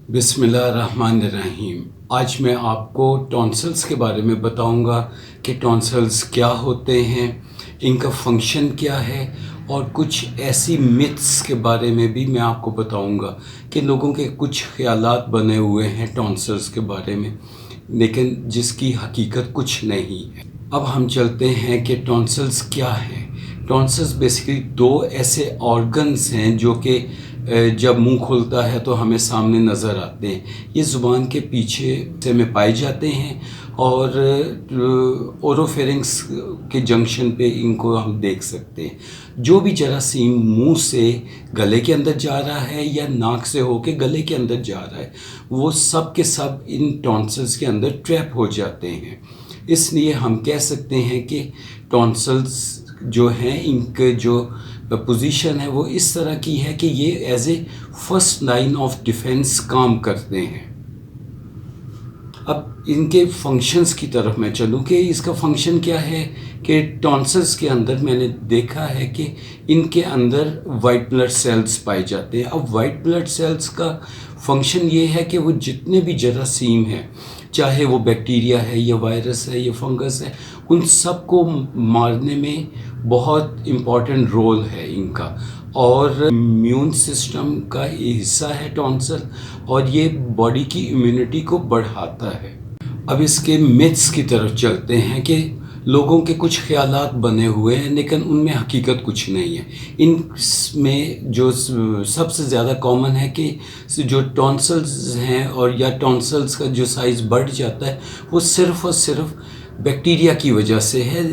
बिस्मिल्लाहिर्रहमानिर्रहीम। आज मैं आपको टॉन्सिल्स के बारे में बताऊंगा कि टॉन्सिल्स क्या होते हैं, इनका फंक्शन क्या है, और कुछ ऐसी मिथ्स के बारे में भी मैं आपको बताऊंगा कि लोगों के कुछ ख्यालात बने हुए हैं टॉन्सिल्स के बारे में, लेकिन जिसकी हकीकत कुछ नहीं है। अब हम चलते हैं कि टॉन्सिल्स क्या है। टॉन्सिल्स बेसिकली दो ऐसे ऑर्गन्स हैं जो कि जब मुंह खुलता है तो हमें सामने नज़र आते हैं। ये ज़ुबान के पीछे से में पाए जाते हैं और ओरोफेरिंक्स के जंक्शन पे इनको हम देख सकते हैं। जो भी जरासीम मुंह से गले के अंदर जा रहा है या नाक से होके गले के अंदर जा रहा है, वो सब के सब इन टॉन्सिल्स के अंदर ट्रैप हो जाते हैं। इसलिए हम कह सकते हैं कि टॉन्सिल्स जो हैं, इनके जो पोजीशन है वो इस तरह की है कि ये as a first line of defence काम करते हैं। अब इनके फंक्शंस की तरफ मैं चलूँ कि इसका फंक्शन क्या है। कि टॉन्सिल्स के अंदर मैंने देखा है कि इनके अंदर वाइट ब्लड सेल्स पाए जाते हैं। अब वाइट ब्लड सेल्स का फंक्शन ये है कि वो जितने भी जरासीम हैं, चाहे वो बैक्टीरिया है या वायरस है या फंगस है, उन सब को मारने में बहुत इम्पॉर्टेंट रोल है इनका। और इम्यून सिस्टम का हिस्सा है टॉन्सिल, और ये बॉडी की इम्यूनिटी को बढ़ाता है। अब इसके मिथ्स की तरफ चलते हैं कि लोगों के कुछ ख्यालात बने हुए हैं लेकिन उनमें हकीकत कुछ नहीं है। इनमें जो सबसे ज़्यादा कॉमन है कि जो टॉन्सिल्स हैं और या टॉन्सिल्स का जो साइज़ बढ़ जाता है वो सिर्फ़ और सिर्फ बैक्टीरिया की वजह से है।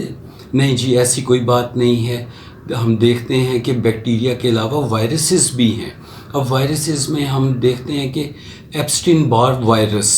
नहीं जी, ऐसी कोई बात नहीं है। हम देखते हैं कि बैक्टीरिया के अलावा वायरसेस भी हैं। अब वायरसेस में हम देखते हैं कि एप्स्टीन बार वायरस,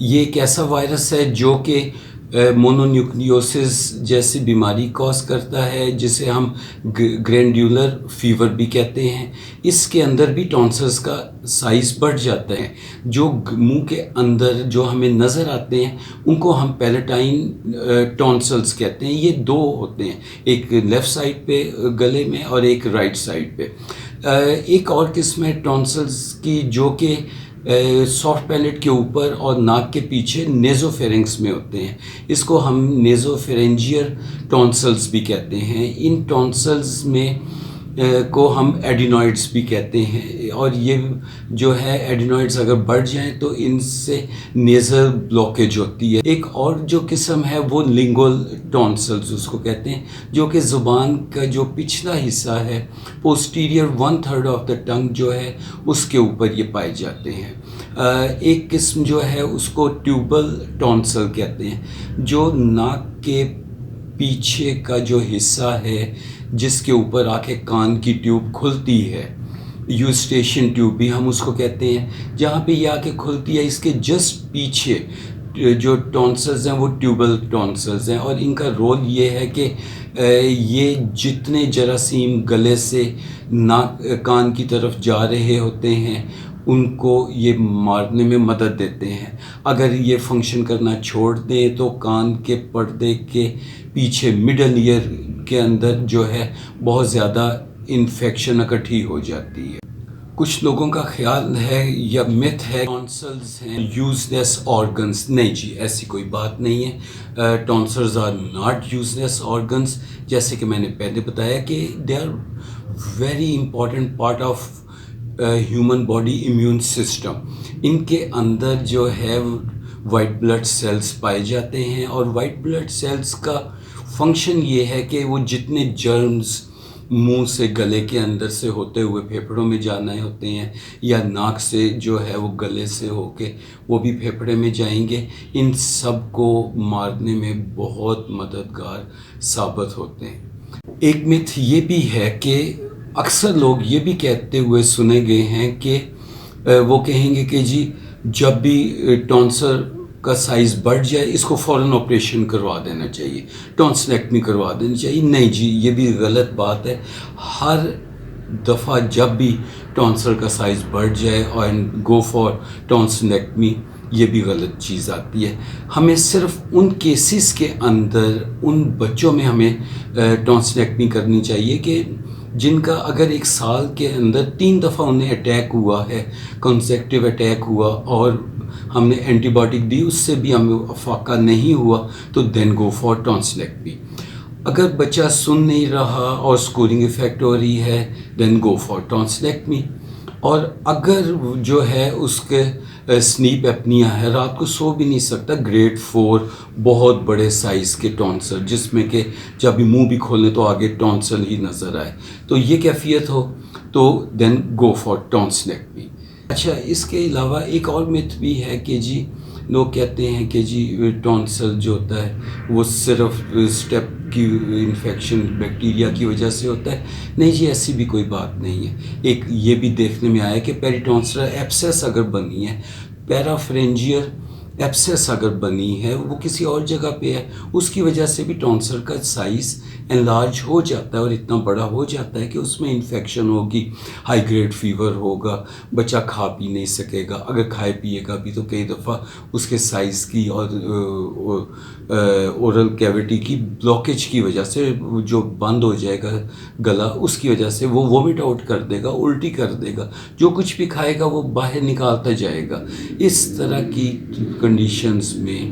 ये एक ऐसा वायरस है जो कि मोनोन्यूक्लियोसिस जैसी बीमारी कॉज करता है, जिसे हम ग्रैंड्यूलर फीवर भी कहते हैं। इसके अंदर भी टॉन्सिल्स का साइज़ बढ़ जाता है। जो मुंह के अंदर जो हमें नज़र आते हैं उनको हम पैलेटाइन टॉन्सिल्स कहते हैं। ये दो होते हैं, एक लेफ़्ट साइड पे गले में और एक राइट साइड पे। एक और किस्म है टॉन्सिल्स की जो कि सॉफ्ट पैलेट के ऊपर और नाक के पीछे नेज़ोफेरिंक्स में होते हैं। इसको हम नेज़ोफेरेंजियल टॉन्सिल्स भी कहते हैं। इन टॉन्सिल्स में को हम एडिनॉइड्स भी कहते हैं, और ये जो है एडिनॉइड्स अगर बढ़ जाएं तो इनसे नेज़ल ब्लॉकेज होती है। एक और जो किस्म है वो लिंगुअल टॉन्सिल्स उसको कहते हैं, जो कि ज़ुबान का जो पिछला हिस्सा है, पोस्टीरियर 1/3 ऑफ द टंग जो है उसके ऊपर ये पाए जाते हैं। एक किस्म जो है उसको ट्यूबल टॉन्सिल कहते हैं, जो नाक के पीछे का जो हिस्सा है जिसके ऊपर आके कान की ट्यूब खुलती है, यूस्टेशियन ट्यूब भी हम उसको कहते हैं, जहाँ पे ये आके खुलती है, इसके जस्ट पीछे जो टॉन्सिल्स हैं वो ट्यूबल टॉन्सिल्स हैं। और इनका रोल ये है कि ये जितने जरासीम गले से नाक कान की तरफ जा रहे होते हैं उनको ये मारने में मदद देते हैं। अगर ये फंक्शन करना छोड़ दें तो कान के पर्दे के पीछे मिडल ईयर के अंदर जो है बहुत ज़्यादा इन्फेक्शन इकट्ठी हो जाती है। कुछ लोगों का ख्याल है या मिथ है टॉन्सिल्स हैं यूजलेस ऑर्गन्स। नहीं जी, ऐसी कोई बात नहीं है। Tonsils are not useless organs. जैसे कि मैंने पहले बताया कि they are very important part of human body immune system. इनके अंदर जो है वाइट ब्लड सेल्स पाए जाते हैं, और वाइट ब्लड सेल्स का फंक्शन ये है कि वो जितने जर्म्स मुंह से गले के अंदर से होते हुए फेफड़ों में जाने होते हैं, या नाक से जो है वो गले से होके वो भी फेफड़े में जाएंगे, इन सब को मारने में बहुत मददगार साबित होते हैं। एक मिथ ये भी है कि अक्सर लोग ये भी कहते हुए सुने गए हैं कि वो कहेंगे कि जी जब भी टॉन्सिल का साइज़ बढ़ जाए इसको फ़ौरन ऑपरेशन करवा देना चाहिए, टॉन्सिलेक्टमी करवा देनी चाहिए। नहीं जी, ये भी गलत बात है। हर दफ़ा जब भी टॉन्सिल का साइज़ बढ़ जाए और गो फॉर टॉन्सिलेक्टमी, ये भी गलत चीज़ आती है। हमें सिर्फ उन केसेस के अंदर, उन बच्चों में हमें टॉन्सिलेक्टमी करनी चाहिए कि جن کا اگر ایک سال کے اندر 3 دفعہ انہیں اٹیک ہوا ہے، کنسیکٹیو اٹیک ہوا، اور ہم نے اینٹی بایوٹک دی، اس سے بھی ہمیں افاقہ نہیں ہوا، تو دین گو فار ٹونسلیکٹمی۔ اگر بچہ سن نہیں رہا اور اسکورنگ افیکٹ ہو رہی ہے، دین گو فار ٹونسلیکٹمی۔ اور اگر جو ہے اس کے سلیپ ایپنیا ہے، رات کو سو بھی نہیں سکتا، گریڈ 4 بہت بڑے سائز کے ٹونسل، جس میں کہ جب منہ بھی کھولیں تو آگے ٹونسل ہی نظر آئے، تو یہ کیفیت ہو تو دین گو فار ٹونسلیکٹمی۔ اچھا، اس کے علاوہ ایک اور میتھ بھی ہے کہ جی لوگ کہتے ہیں کہ جی ٹونسل جو ہوتا ہے وہ صرف اسٹیپ کی انفیکشن بیکٹیریا کی وجہ سے ہوتا ہے۔ نہیں جی، ایسی بھی کوئی بات نہیں ہے۔ ایک یہ بھی دیکھنے میں آیا کہ پیریٹونسلر ایبسیس اگر بنی ہے، پیرافرینجیل ایبسیس اگر بنی ہے، وہ کسی اور جگہ پہ ہے، اس کی وجہ سے بھی ٹونسل کا سائز انلارج ہو جاتا ہے اور اتنا بڑا ہو جاتا ہے کہ اس میں انفیکشن ہوگی، ہائی گریڈ فیور ہوگا، بچہ کھا پی نہیں سکے گا، اگر کھائے پیے گا بھی تو کئی دفعہ اس کے سائز کی اور اورل کیویٹی کی بلاکیج کی وجہ سے جو بند ہو جائے گا گلا، اس کی وجہ سے وہ وومٹ آؤٹ کر دے گا، الٹی کر دے گا، جو کچھ بھی کھائے گا وہ باہر نکالتا جائے گا۔ اس طرح کی کنڈیشنز میں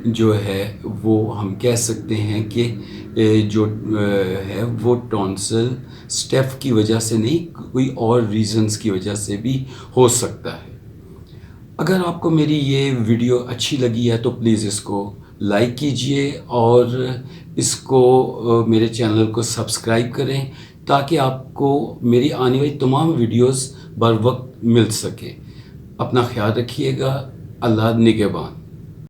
جو ہے وہ ہم کہہ سکتے ہیں کہ جو ہے وہ ٹونسل اسٹیف کی وجہ سے نہیں، کوئی اور ریزنز کی وجہ سے بھی ہو سکتا ہے۔ اگر آپ کو میری یہ ویڈیو اچھی لگی ہے تو پلیز اس کو لائک کیجئے اور اس کو میرے چینل کو سبسکرائب کریں تاکہ آپ کو میری آنے والی تمام ویڈیوز بر وقت مل سکے۔ اپنا خیال رکھیے گا۔ اللہ نگہبان۔